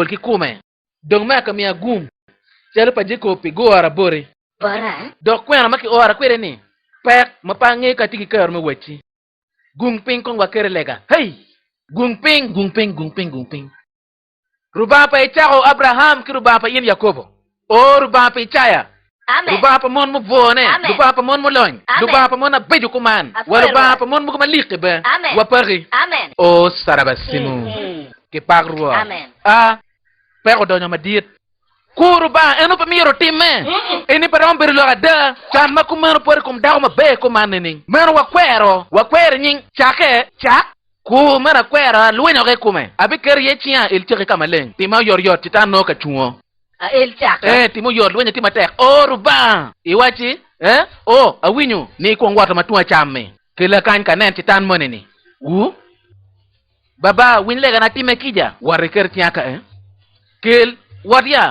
ki kume dong ma ka mi agum jalo pa jiko pi go ara bore Bora. dok kwena maki ora kwere ni pek mapange ka tiki kar me wechi gung ping kong wa kere lega hey gung ping ruba pa ichao Abraham ki ruba pa yin Yakobo o ruba pa ichaya Amen. ruba pa mon mo vone Amen. ruba pa mon mo loin Amen. ruba pa mon abeju kuman wa Afuera. ruba pa mon mo malike be Amen. wa pari Amen. o sarabasimu ki pagrua Amen. a pero donyo madit kuruba eno pa miro timme ini pa rombere lo ada chan makumano por kum daw ma be ko manning mero wa kwero nying chake chak ku mera kwera luenyo ke kume abi ker ye chia il tike kamaleng tima yor titan no ka chuo El chaka. timo yor luenyo tima tek o ruba iwachi o awinyu ni ko ngwata matua chamme kila kan kanen titan moneni baba winle gana time kija war ker chia ka kel wadia